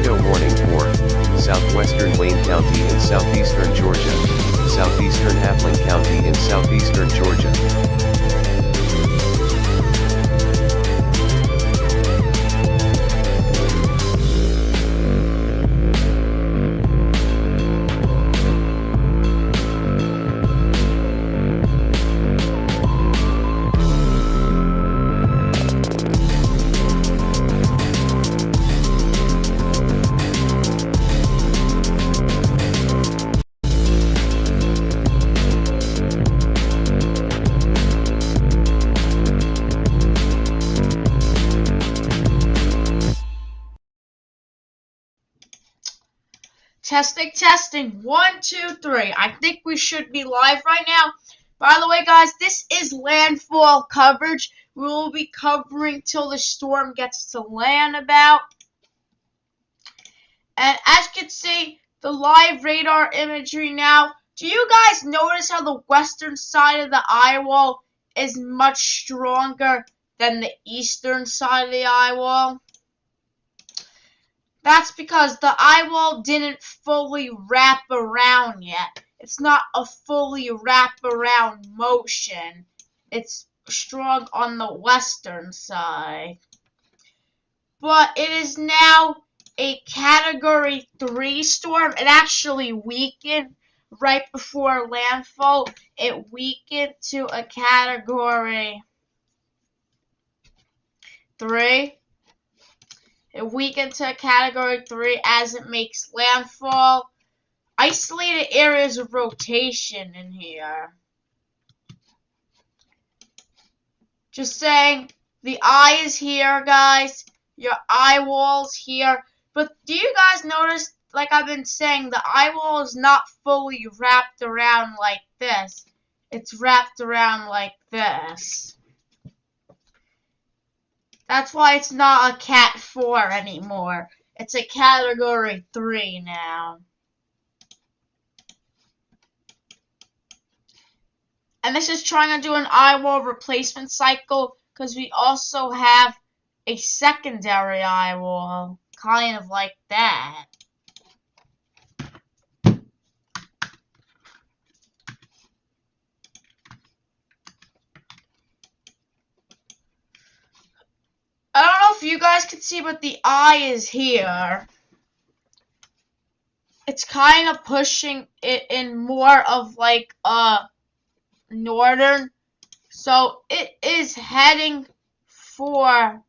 Tornado warning for southwestern Wayne County in southeastern Georgia, southeastern Appling County in southeastern Georgia. Testing. 1, 2, 3. I think we should be live right now. By the way, guys, this is landfall coverage. We will be covering till the storm gets to land about. And as you can see, the live radar imagery now. Do you guys notice how the western side of the eye wall is much stronger than the eastern side of the eye wall? That's because the eye wall didn't fully wrap around yet. It's not a fully wrap around motion. It's strong on the western side. But it is now a Category 3 storm. It actually weakened right before landfall. It weakened to a Category 3. It weakened to a Category 3 as it makes landfall. Isolated areas of rotation in here. Just saying, the eye is here, guys. Your eye wall's here. But do you guys notice, like I've been saying, the eye wall is not fully wrapped around like this. It's wrapped around like this. That's why it's not a Cat 4 anymore. It's a Category 3 now. And this is trying to do an eye wall replacement cycle because we also have a secondary eye wall, kind of like that. I don't know if you guys can see, but the eye is here. It's kind of pushing it in more of like a northern. So it is heading for,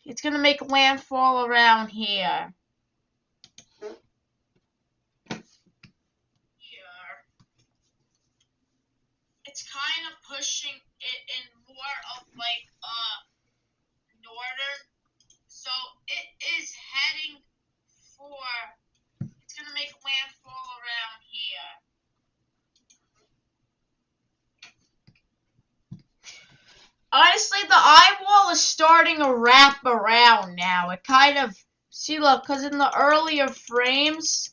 it's going to make landfall around here. It's kind of pushing it in more of like a northern, so it is heading for, it's going to make landfall around here. Honestly, the eye wall is starting to wrap around now. It kind of, see, look, because in the earlier frames,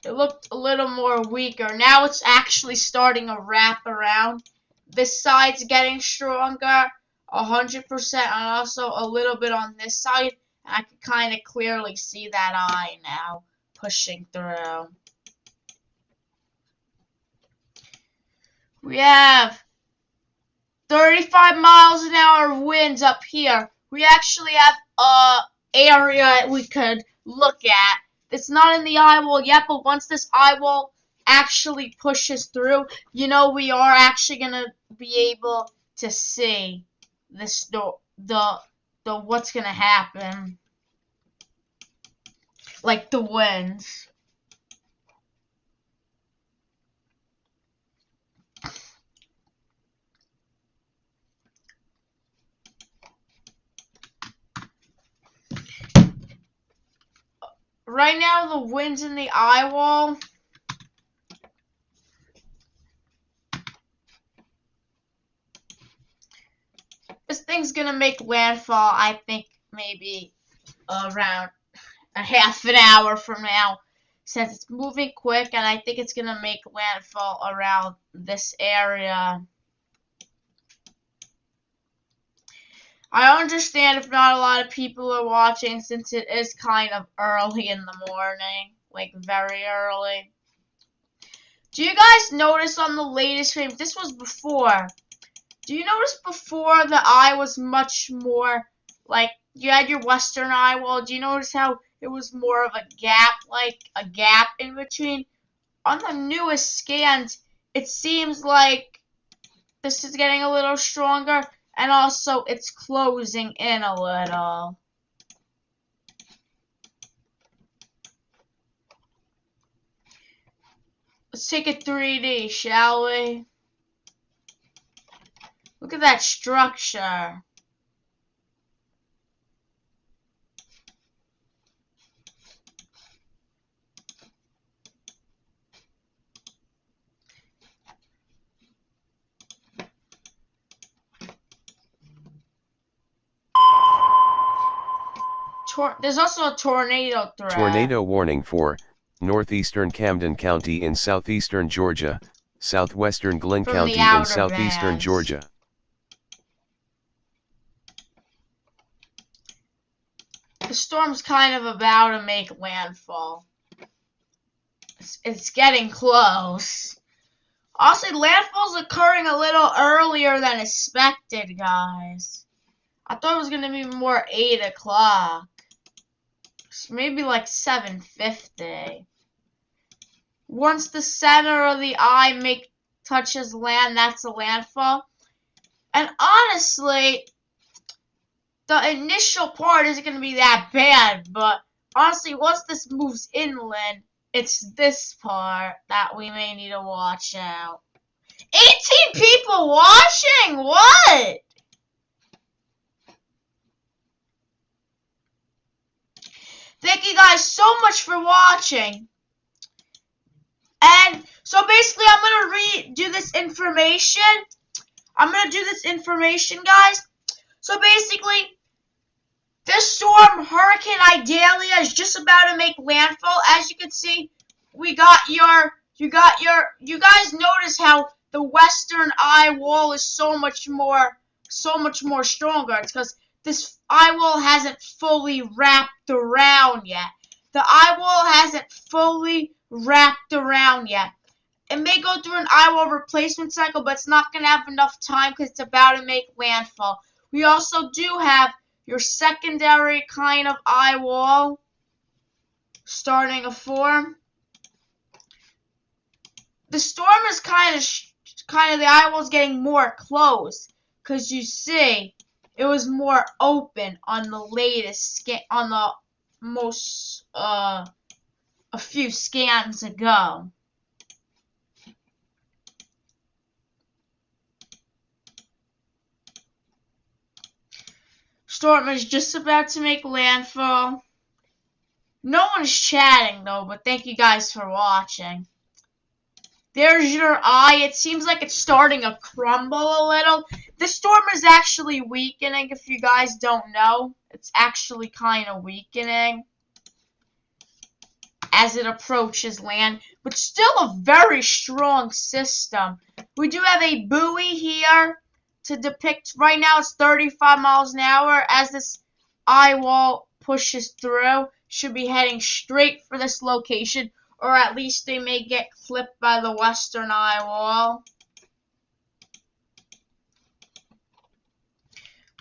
it looked a little more weaker. Now it's actually starting to wrap around. This side's getting stronger, 100%, and also a little bit on this side. And I can kind of clearly see that eye now pushing through. We have 35 miles an hour winds up here. We actually have an area we could look at. It's not in the eye wall yet, but once this eye wall actually pushes through, you know, we are actually gonna be able to see this the what's gonna happen, like the winds. Right now, the winds in the eye wall. This thing's gonna make landfall, I think, maybe around a half an hour from now, since it's moving quick, and I think it's gonna make landfall around this area. I understand if not a lot of people are watching since it is kind of early in the morning, like very early. Do you guys notice on the latest frame, this was before, do you notice before the eye was much more, like, you had your western eye wall, do you notice how it was more of a gap, like a gap in between? On the newest scans, it seems like this is getting a little stronger, and also it's closing in a little. Let's take a 3D, shall we? Look at that structure. There's also a tornado threat. Tornado warning for northeastern Camden County in southeastern Georgia, southwestern Glenn From County in southeastern bands. Georgia. The storm's kind of about to make landfall. It's getting close. Also, landfall's occurring a little earlier than expected, guys. I thought it was going to be more 8 o'clock. Maybe like 7:50. Once the center of the eye touches land, that's a landfall. And honestly, the initial part isn't going to be that bad, but honestly, once this moves inland, it's this part that we may need to watch out. 18 people watching? What? Thank you guys so much for watching. And so basically, I'm going to do this information. Guys. So basically, this storm, Hurricane Idalia, is just about to make landfall. As you can see, you guys notice how the western eye wall is so much more stronger. It's because this eye wall hasn't fully wrapped around yet. The eye wall hasn't fully wrapped around yet. It may go through an eye wall replacement cycle, but it's not going to have enough time because it's about to make landfall. We also do have your secondary kind of eye wall starting to form. The storm is kind of the eye wall is getting more close because you see it was more open on the latest scan, on the most a few scans ago. Storm is just about to make landfall. No one's chatting though, but thank you guys for watching. There's your eye. It seems like it's starting to crumble a little. The storm is actually weakening, if you guys don't know. It's actually kind of weakening as it approaches land, but still a very strong system. We do have a buoy here to depict. Right now it's 35 miles an hour. As this eye wall pushes through, should be heading straight for this location, or at least they may get clipped by the western eye wall.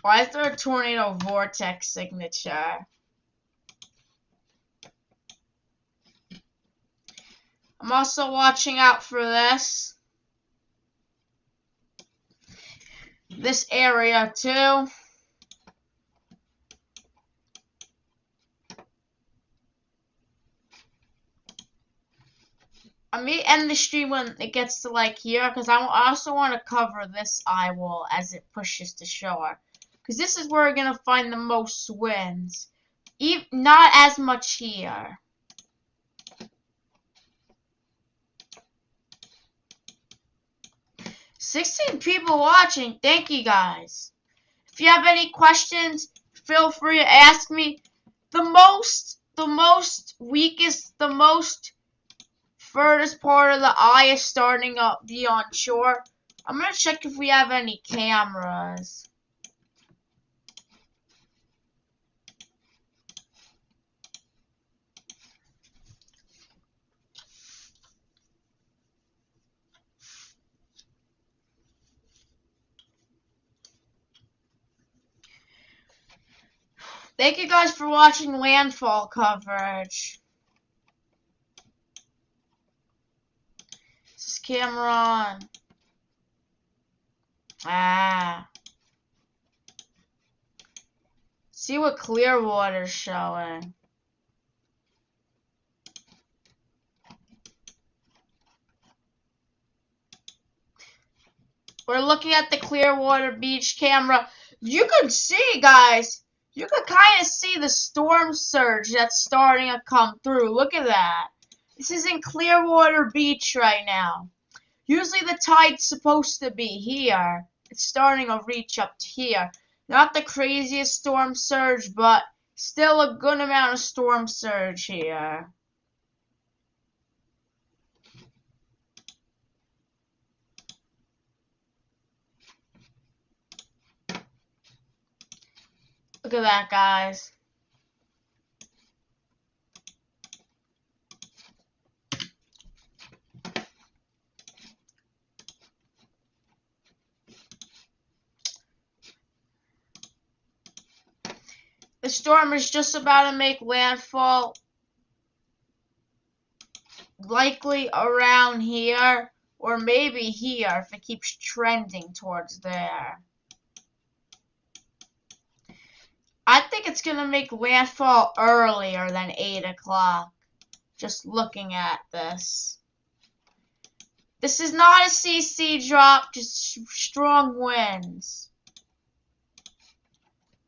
Why is there a tornado vortex signature? I'm also watching out for this area too. I may end the stream when it gets to like here, because I also want to cover this eye wall as it pushes to shore, because this is where we're gonna find the most winds. Not as much here. "16 people watching. Thank you guys. If you have any questions, feel free to ask me. The most furthest part of the eye is starting to be on shore. I'm gonna check if we have any cameras. Thank you guys for watching landfall coverage. Is this camera on? See what Clearwater's showing. We're looking at the Clearwater Beach camera. You can see, guys, you can kind of see the storm surge that's starting to come through. Look at that. This is in Clearwater Beach right now. Usually the tide's supposed to be here. It's starting to reach up to here. Not the craziest storm surge, but still a good amount of storm surge here. Look at that, guys. The storm is just about to make landfall, likely around here, or maybe here if it keeps trending towards there. I think it's going to make landfall earlier than 8 o'clock, just looking at this. This is not a CC drop, just strong winds.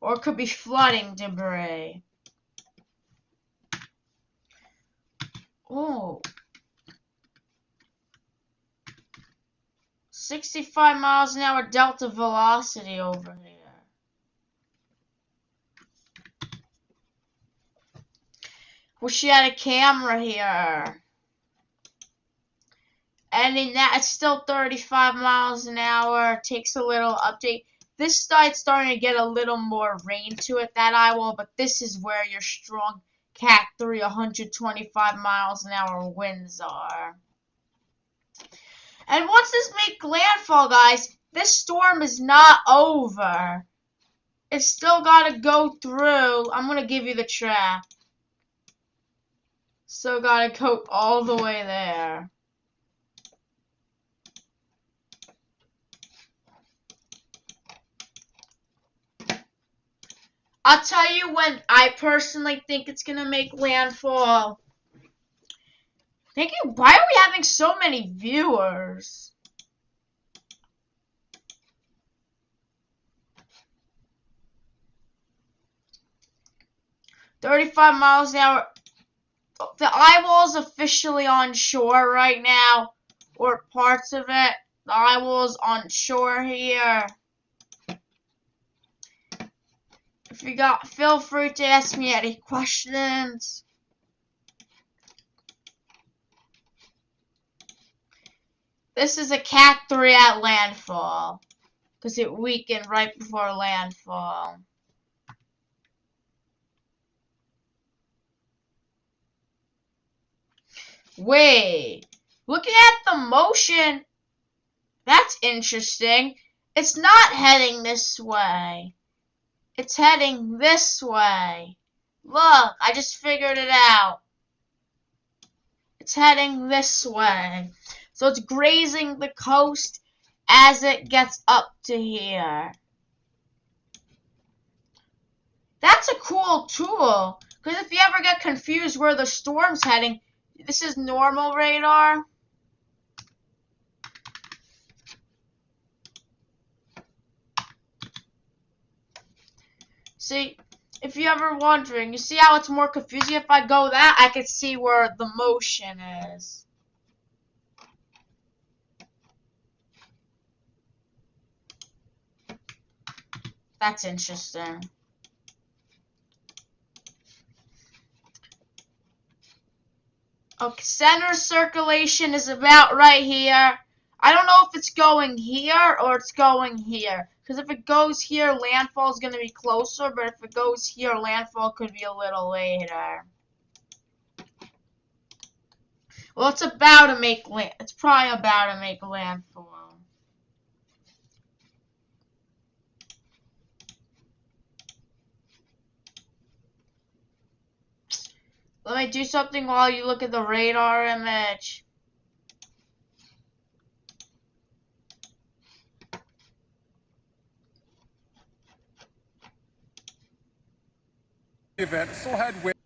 Or it could be flooding debris. Oh. 65 miles an hour delta velocity over here. Wish you had a camera here. And in that, it's still 35 miles an hour. Takes a little update. This side's starting to get a little more rain to it, that eye wall, but this is where your strong Cat 3 125 miles an hour winds are. And once this makes landfall, guys, this storm is not over. It's still got to go through. I'm going to give you the track. Still got to go all the way there. I'll tell you when I personally think it's going to make landfall. Thinking, why are we having so many viewers? "35 miles an hour. The eye wall is officially on shore right now, or parts of it. The eye wall is on shore here. If you got, feel free to ask me any questions. This is a Cat 3 at landfall, because it weakened right before landfall. Wait, looking at the motion, that's interesting. It's not heading this way. It's heading this way. Look, I just figured it out. It's heading this way. So it's grazing the coast as it gets up to here. That's a cool tool, because if you ever get confused where the storm's heading, this is normal radar. See, if you're ever wondering, you see how it's more confusing? If I go that, I can see where the motion is. That's interesting. Okay, center circulation is about right here. I don't know if it's going here or it's going here. Because if it goes here, landfall is going to be closer. But if it goes here, landfall could be a little later. Well, it's about to make it's probably about to make landfall. Let me do something while you look at the radar image. Event still had wind.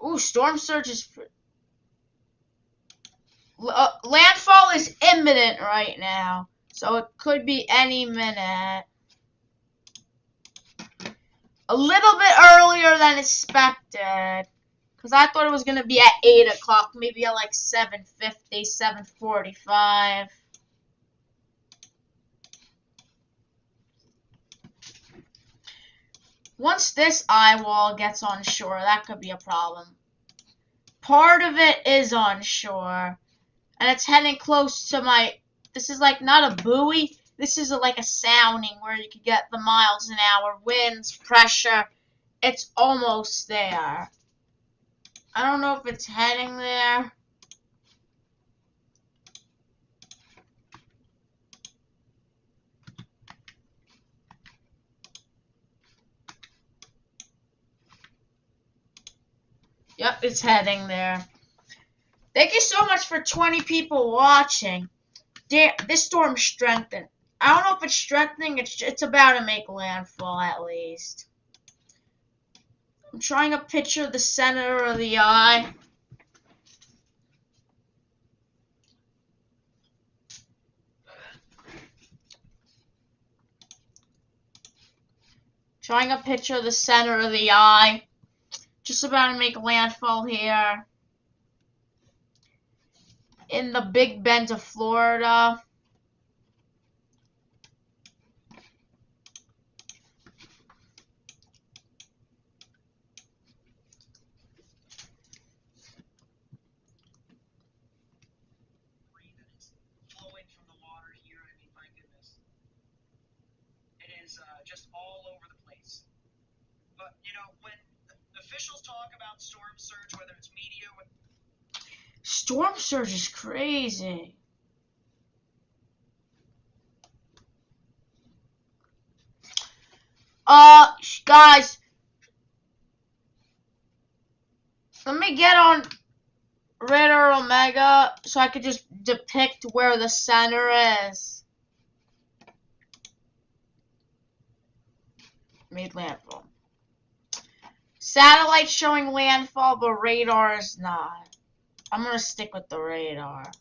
Ooh, storm surge is... landfall is imminent right now, so it could be any minute. A little bit earlier than expected, because I thought it was going to be at 8 o'clock, maybe at like 7:50, 7:45. Once this eye wall gets on shore, that could be a problem. Part of it is on shore, and it's heading close to my... This is like not a buoy. This is like a sounding where you can get the miles an hour, winds, pressure. It's almost there. I don't know if it's heading there. Yep, it's heading there. Thank you so much for 20 people watching. This storm strengthened. I don't know if it's strengthening. It's about to make landfall at least. I'm trying to picture the center of the eye. Trying to picture the center of the eye. Just about to make landfall here. In the Big Bend of Florida. Flowing from the water here, I mean, my goodness. It is just all over the place. But, you know, when officials talk about storm surge, whether it's media... Storm surge is crazy. Guys, let me get on Radar Omega so I could just depict where the center is. Made landfall. Satellite showing landfall, but radar is not. I'm gonna stick with the radar.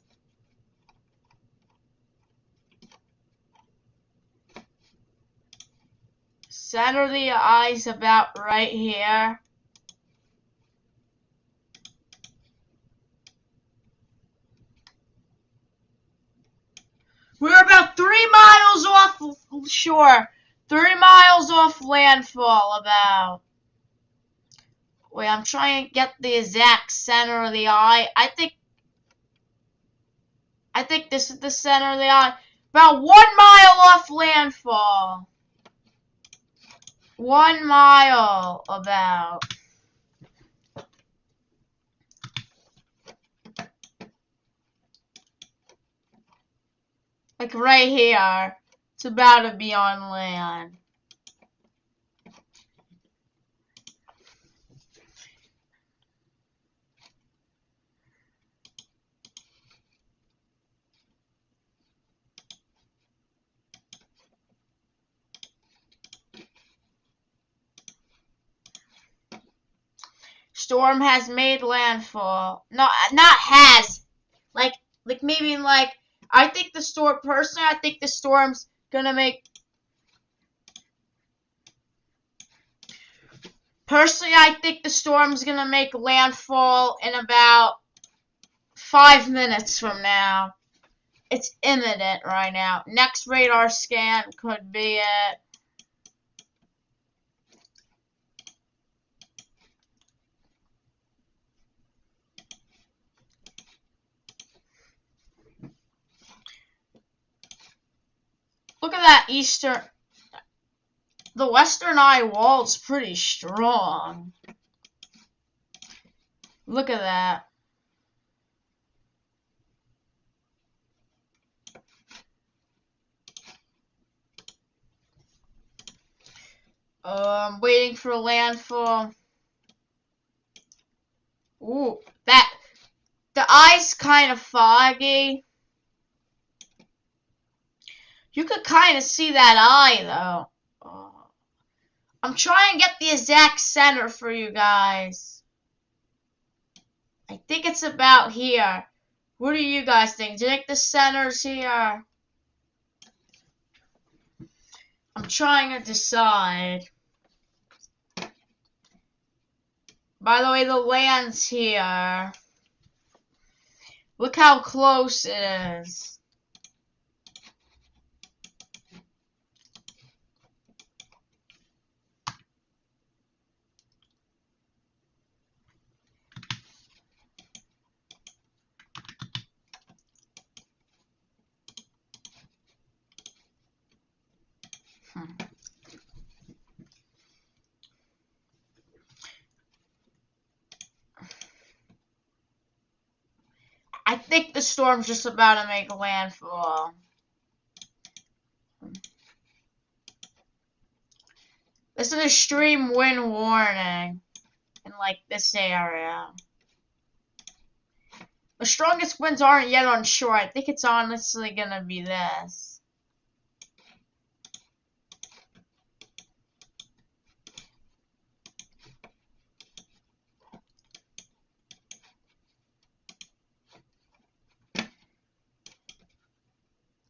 Center of the eye's about right here. We're about 3 miles off shore. 3 miles off landfall about. Wait, I'm trying to get the exact center of the eye. I think this is the center of the eye. About 1 mile off landfall. 1 mile about. Like right here. It's about to be on land. Storm has made landfall. No, not has. Like maybe like I think the storm personally. I think the storm's gonna make. Personally, I think the storm's gonna make landfall in about 5 minutes from now. It's imminent right now. Next radar scan could be it. Look at that eastern. The western eye wall's pretty strong. Look at that. Waiting for landfall. Ooh, the eye's kind of foggy. You could kind of see that eye, though. I'm trying to get the exact center for you guys. I think it's about here. What do you guys think? Do you think the center's here? I'm trying to decide. By the way, the land's here. Look how close it is. I think the storm's just about to make landfall. There's an extreme wind warning in like this area. The strongest winds aren't yet on shore. I think it's honestly gonna be this.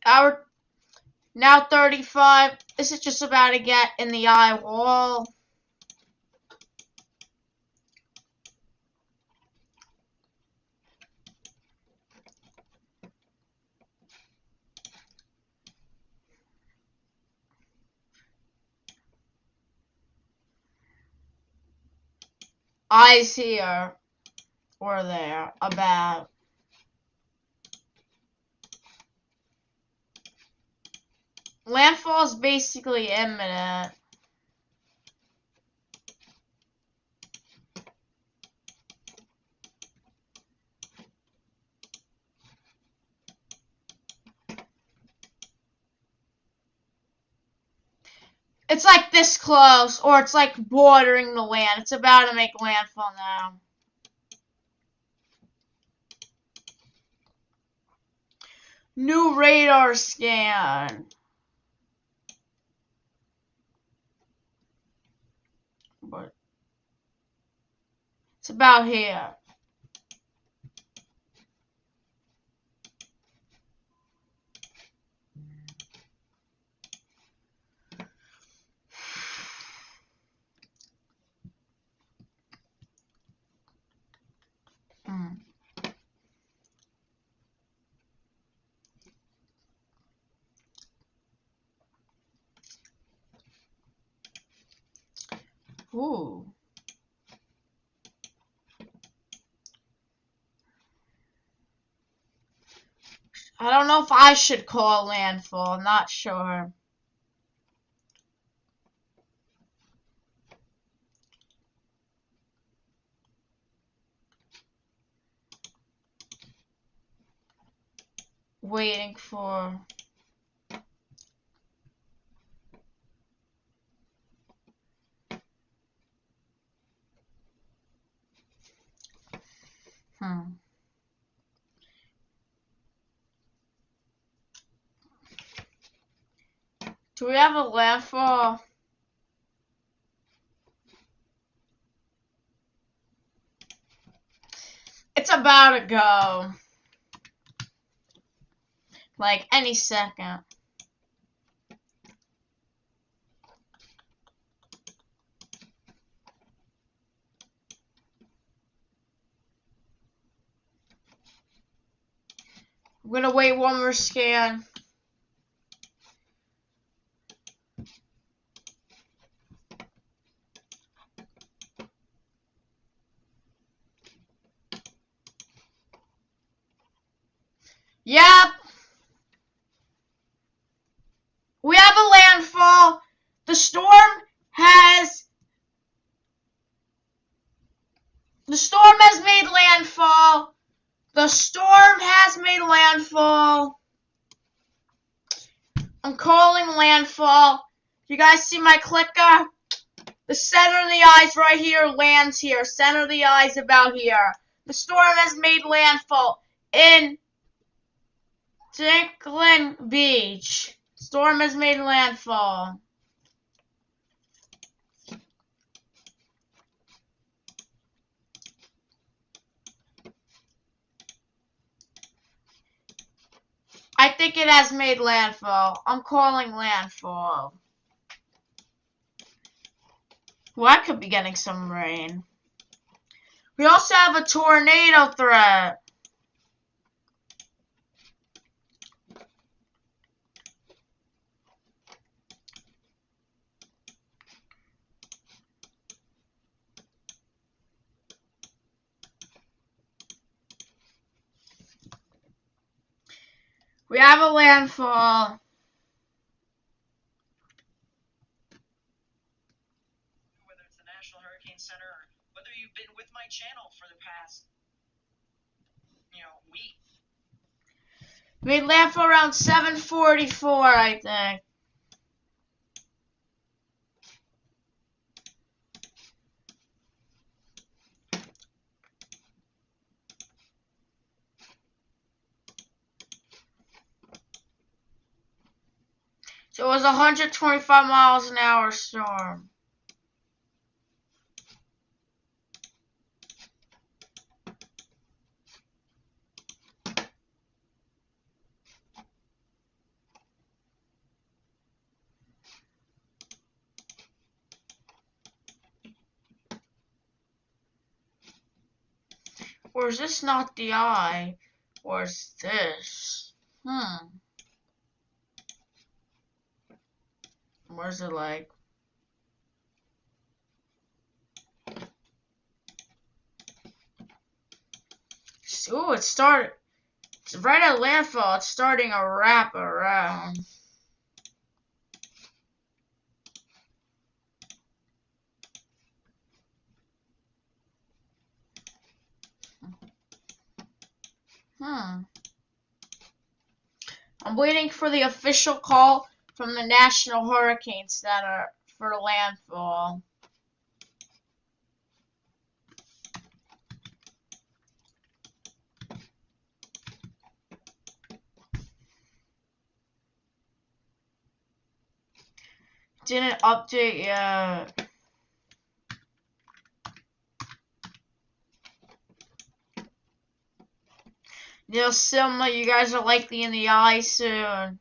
Hour now 35. This is just about to get in the eye wall. Eyes here or there, about. Landfall is basically imminent. It's like this close, or it's like bordering the land. It's about to make landfall now. New radar scan. But it's about here. Ooh. I don't know if I should call landfall. I'm not sure. Waiting for. Do we have a landfall? It's about to go. Like any second. I'm gonna wait one more scan. Yep. We have a landfall. The storm has made landfall. The storm has made landfall. I'm calling landfall. You guys see my clicker? The center of the eye's right here, lands here. Center of the eye's about here. The storm has made landfall in Dinkling Beach. Storm has made landfall. I think it has made landfall. I'm calling landfall. Well, I could be getting some rain. We also have a tornado threat. We have a landfall. Whether it's the National Hurricane Center or whether you've been with my channel for the past, week. We made landfall around 7:44, I think. So it was 125 miles an hour storm. Or is this not the eye? Or is this? Where's the leg? Ooh, it started. It's right at landfall. It's starting a wrap around. I'm waiting for the official call from the National Hurricane Center for the landfall. Didn't update yet. Neil Silma, you guys are likely in the eye soon.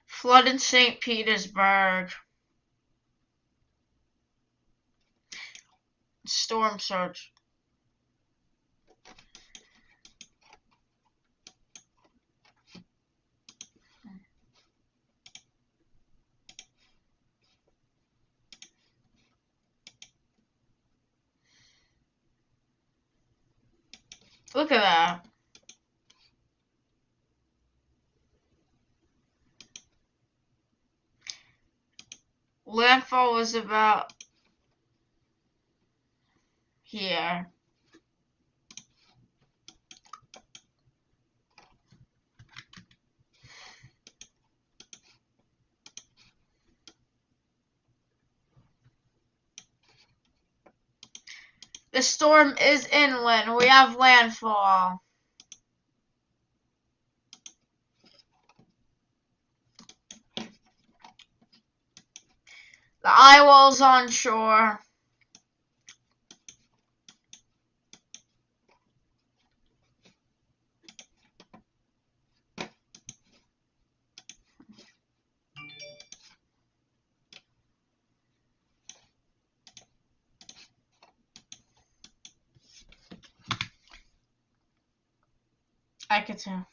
Flood in St. Petersburg. Storm surge. Look at that. Landfall was about here. The storm is inland. We have landfall. The eye wall's on shore. I could tell.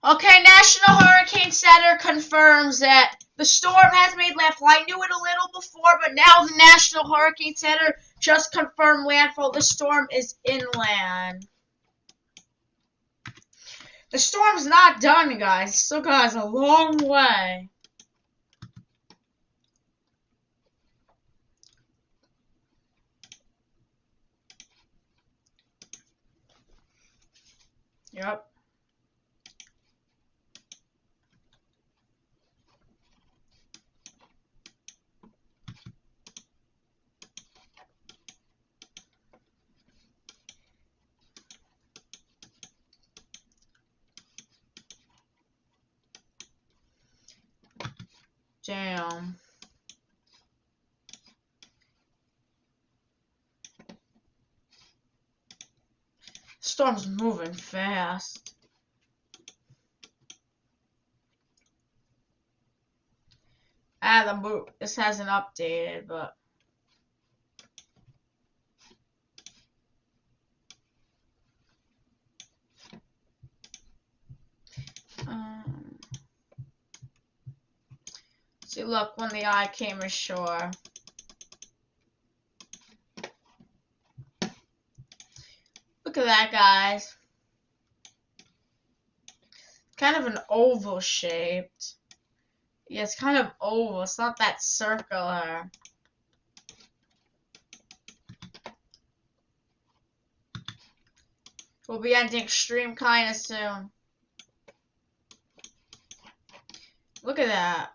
Okay, National Hurricane Center confirms that The storm has made landfall. I knew it a little before, but now the National Hurricane Center just confirmed landfall. The storm is inland. The storm's not done, guys. It still got a long way. Yep. Damn. Storm's moving fast. This hasn't updated, but see, look, when the eye came ashore. Look at that, guys. Kind of an oval shaped. Yeah, it's kind of oval. It's not that circular. We'll be ending extreme kind of soon. Look at that.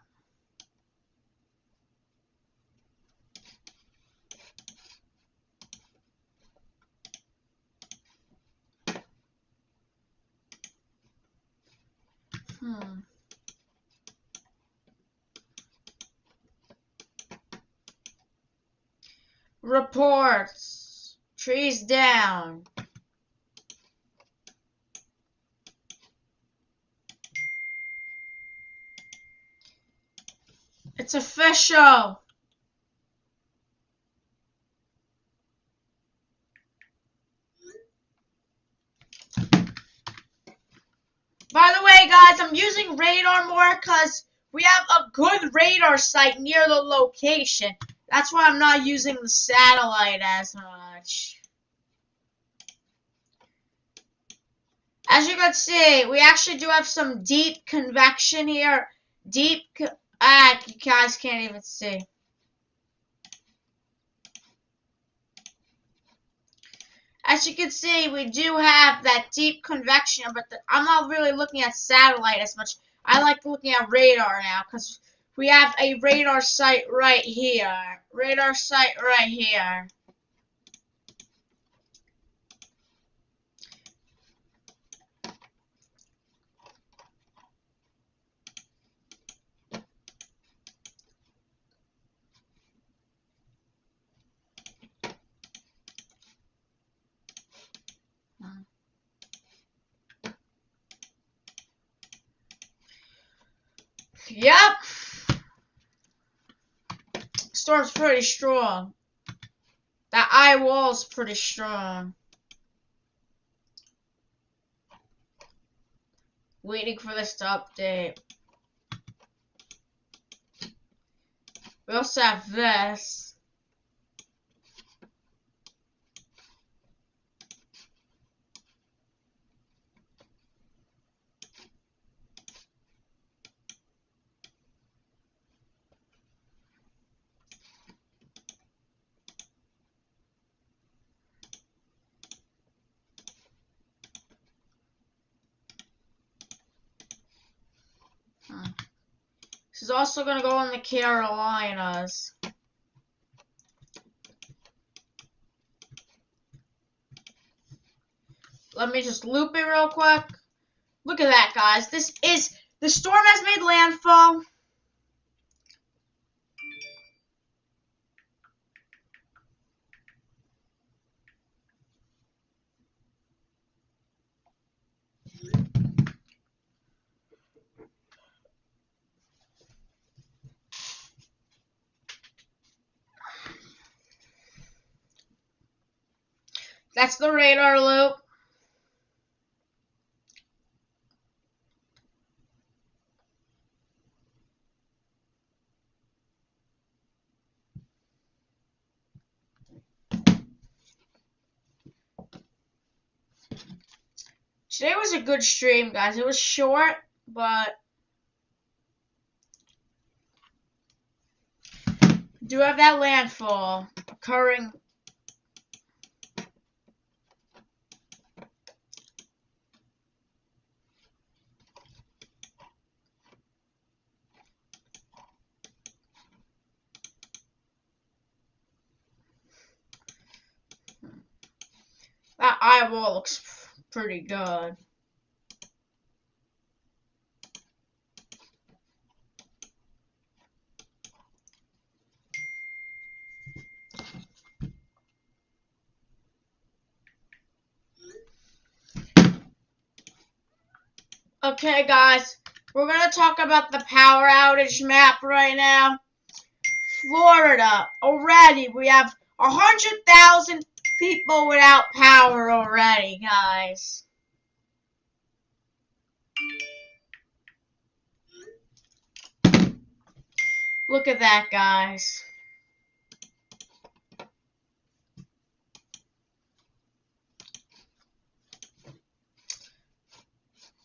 Reports. Trees down. It's official. By the way, guys, I'm using radar more because we have a good radar site near the location. That's why I'm not using the satellite as much. As you can see, we actually do have some deep convection here. You guys can't even see. As you can see, we do have that deep convection, but I'm not really looking at satellite as much. I like looking at radar now because we have a radar site right here. Radar site right here. Yep. Storm's pretty strong. That eye wall's pretty strong. Waiting for this to update. We also have this. This is also going to go in the Carolinas. Let me just loop it real quick. Look at that, guys. The storm has made landfall. That's the radar loop. Today was a good stream, guys. It was short, but do have that landfall occurring. That eyeball looks pretty good. Okay, guys, we're going to talk about the power outage map right now. Florida, already, we have 100,000 people without power already, guys. Look at that, guys.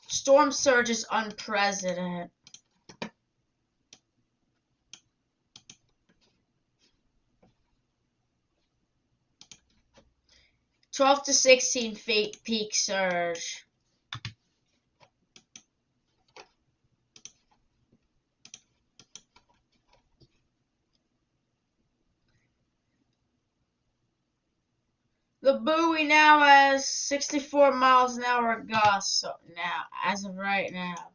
Storm surge is unprecedented. $12 to 16 feet peak surge. The buoy now has 64 miles an hour gusts now, as of right now.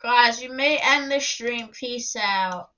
Guys, we may end the stream. Peace out.